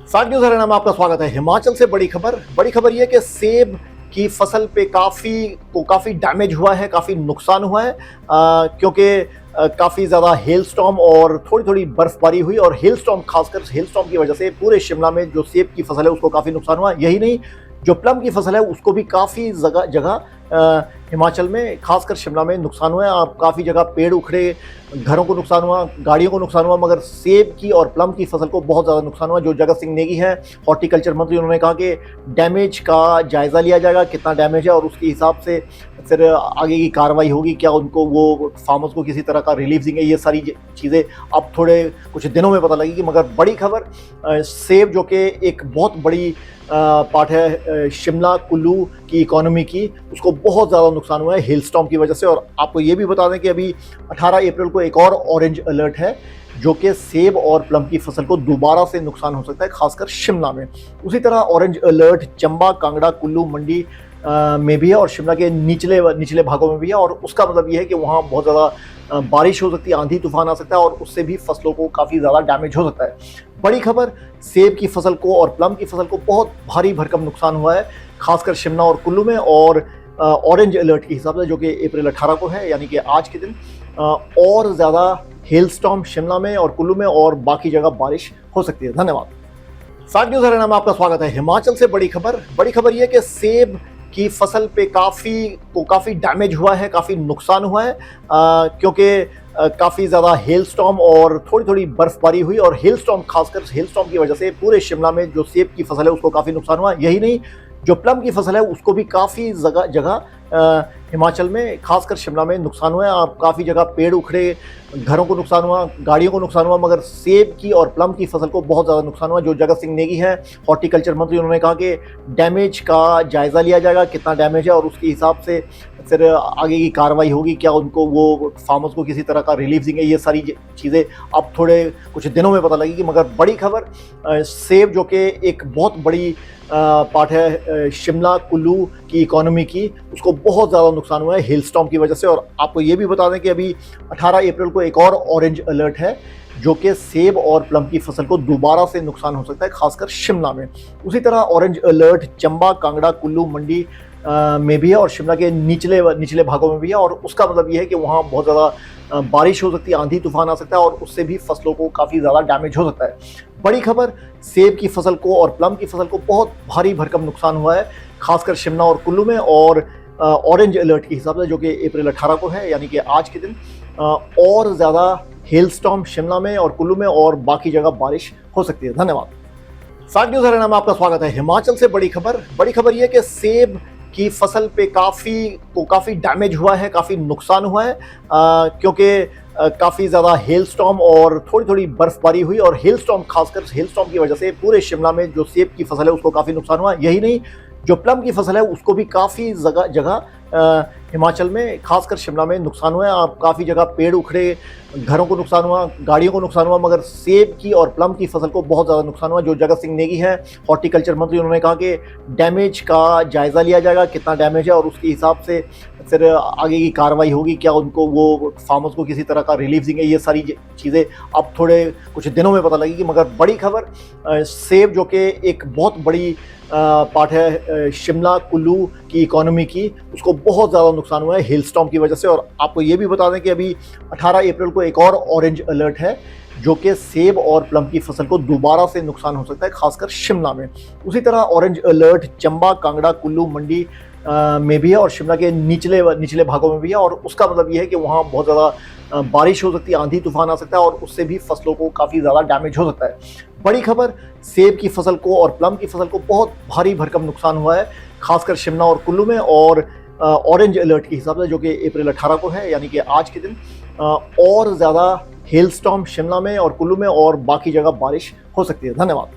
Fact news Haryana में आपका स्वागत है। हिमाचल से बड़ी खबर यह कि सेब की फसल पे काफी डैमेज हुआ है, काफी नुकसान हुआ है क्योंकि काफी ज्यादा हेल स्टॉर्म और थोड़ी थोड़ी बर्फबारी हुई और हेल स्टॉर्म, खासकर हेल स्टॉर्म की वजह से पूरे शिमला में जो सेब की फसल है उसको काफी नुकसान हुआ। यही नहीं, जो प्लम की फसल है उसको भी काफी जगह हिमाचल में, खासकर शिमला में नुकसान हुआ है। काफी जगह पेड़ उखड़े, घरों को नुकसान हुआ, गाड़ियों को नुकसान हुआ, मगर सेब की और प्लम की फसल को बहुत ज़्यादा नुकसान हुआ। जो जगत सिंह नेगी है, हॉर्टिकल्चर मंत्री, उन्होंने कहा कि डैमेज का जायज़ा लिया जाएगा, कितना डैमेज है और उसके हिसाब से फिर आगे की कार्रवाई होगी। क्या उनको, वो फार्मर्स को किसी तरह का रिलीफ देंगे, ये सारी चीज़ें अब थोड़े कुछ दिनों में पता लगेगी। मगर बड़ी खबर, सेब जो कि एक बहुत बड़ी पार्ट है शिमला कुल्लू की इकोनॉमी की, उसको बहुत ज़्यादा नुकसान हुआ है हेल स्टॉर्म की वजह से। और आपको ये भी बता दें कि अभी 18 अप्रैल को एक और ऑरेंज अलर्ट है, जो कि सेब और प्लम की फसल को दोबारा से नुकसान हो सकता है, खासकर शिमला में। उसी तरह ऑरेंज अलर्ट चंबा, कांगड़ा, कुल्लू, मंडी में भी है और शिमला के निचले भागों में भी है। और उसका मतलब ये है कि वहाँ बहुत ज़्यादा बारिश हो सकती है, आंधी तूफान आ सकता है और उससे भी फसलों को काफ़ी ज़्यादा डैमेज हो सकता है। बड़ी खबर, सेब की फसल को और प्लम की फसल को बहुत भारी भरकम नुकसान हुआ है, खासकर शिमला और कुल्लू में। और ऑरेंज अलर्ट के हिसाब से, जो कि अप्रैल 18 को है, यानी कि आज के दिन और ज़्यादा हेल स्टॉर्म शिमला में और कुल्लू में और बाकी जगह बारिश हो सकती है। धन्यवाद। फैक्ट न्यूज हरियाणा में आपका स्वागत है। हिमाचल से बड़ी खबर यह कि सेब की फसल पे काफ़ी डैमेज हुआ है, काफ़ी नुकसान हुआ है क्योंकि काफ़ी ज़्यादा हेल स्टॉर्म और थोड़ी थोड़ी बर्फबारी हुई और हेल स्टॉर्म, खासकर हेल स्टॉर्म की वजह से पूरे शिमला में जो सेब की फसल है उसको काफ़ी नुकसान हुआ। यही नहीं, जो प्लम की फसल है उसको भी काफ़ी जगह हिमाचल में, खासकर शिमला में नुकसान हुआ है। काफ़ी जगह पेड़ उखड़े, घरों को नुकसान हुआ, गाड़ियों को नुकसान हुआ, मगर सेब की और प्लम की फसल को बहुत ज़्यादा नुकसान हुआ। जो जगत सिंह नेगी है, हॉर्टिकल्चर मंत्री, उन्होंने कहा कि डैमेज का जायज़ा लिया जाएगा, कितना डैमेज है और उसके हिसाब से फिर आगे की कार्रवाई होगी। क्या उनको, वो फार्मर्स को किसी तरह का रिलीफ देंगे, ये सारी चीज़ें अब थोड़े कुछ दिनों में पता लगेगी। मगर बड़ी खबर, सेब जो कि एक बहुत बड़ी पार्ट है शिमला कुल्लू की इकोनॉमी की, उसको बहुत ज़्यादा नुकसान हुआ है हेल स्टॉर्म की वजह से। और आपको ये भी बता दें कि अभी 18 अप्रैल को एक और ऑरेंज अलर्ट है, जो कि सेब और प्लम की फसल को दोबारा से नुकसान हो सकता है, खासकर शिमला में। उसी तरह ऑरेंज अलर्ट चंबा, कांगड़ा, कुल्लू, मंडी में भी है और शिमला के निचले भागों में भी है। और उसका मतलब ये है कि वहाँ बहुत ज़्यादा बारिश हो सकती है, आंधी तूफान आ सकता है और उससे भी फसलों को काफ़ी ज़्यादा डैमेज हो सकता है। बड़ी खबर, सेब की फसल को और प्लम की फसल को बहुत भारी भरकम नुकसान हुआ है, खासकर शिमला और कुल्लू में। और ऑरेंज अलर्ट के हिसाब से, जो कि अप्रैल 18 को है, यानी कि आज के दिन और ज़्यादा हेल स्टॉर्म शिमला में और कुल्लू में और बाकी जगह बारिश हो सकती है। धन्यवाद। फैक्ट न्यूज हरियाणा में आपका स्वागत है। हिमाचल से बड़ी खबर यह कि सेब की फसल पे काफ़ी डैमेज हुआ है, काफ़ी नुकसान हुआ है क्योंकि काफ़ी ज़्यादा हेल स्टॉर्म और थोड़ी थोड़ी बर्फबारी हुई और हेल स्टॉर्म, खासकर हेल स्टॉर्म की वजह से पूरे शिमला में जो सेब की फसल है उसको काफ़ी नुकसान हुआ। यही नहीं, जो प्लम की फसल है उसको भी काफ़ी जगह हिमाचल में, खासकर शिमला में नुकसान हुआ है। काफ़ी जगह पेड़ उखड़े, घरों को नुकसान हुआ, गाड़ियों को नुकसान हुआ, मगर सेब की और प्लम की फसल को बहुत ज़्यादा नुकसान हुआ। जो जगत सिंह नेगी है, हॉर्टिकल्चर मंत्री, उन्होंने कहा कि डैमेज का जायज़ा लिया जाएगा, कितना डैमेज है और उसके हिसाब से फिर आगे की कार्रवाई होगी। क्या उनको, वो फार्मर्स को किसी तरह का रिलीफ देंगे, ये सारी चीज़ें अब थोड़े कुछ दिनों में पता लगेगी। मगर बड़ी खबर, सेब जो कि एक बहुत बड़ी पार्ट है शिमला कुल्लू की इकोनॉमी की, उसको बहुत ज़्यादा नुकसान हुआ है हेल स्टॉर्म की वजह से। और आपको ये भी बता दें कि अभी 18 अप्रैल को एक और ऑरेंज अलर्ट है, जो कि सेब और प्लम की फसल को दोबारा से नुकसान हो सकता है, खासकर शिमला में। उसी तरह ऑरेंज अलर्ट चंबा, कांगड़ा, कुल्लू, मंडी में भी है और शिमला के निचले भागों में भी है। और उसका मतलब ये है कि वहाँ बहुत ज़्यादा बारिश हो सकती है, आंधी तूफान आ सकता है और उससे भी फसलों को काफ़ी ज़्यादा डैमेज हो सकता है। बड़ी खबर, सेब की फसल को और प्लम की फसल को बहुत भारी भरकम नुकसान हुआ है, खासकर शिमला और कुल्लू में। और ऑरेंज अलर्ट के हिसाब से, जो कि अप्रैल 18 को है, यानी कि आज के दिन और ज़्यादा हेल स्टॉर्म शिमला में और कुल्लू में और बाकी जगह बारिश हो सकती है। धन्यवाद।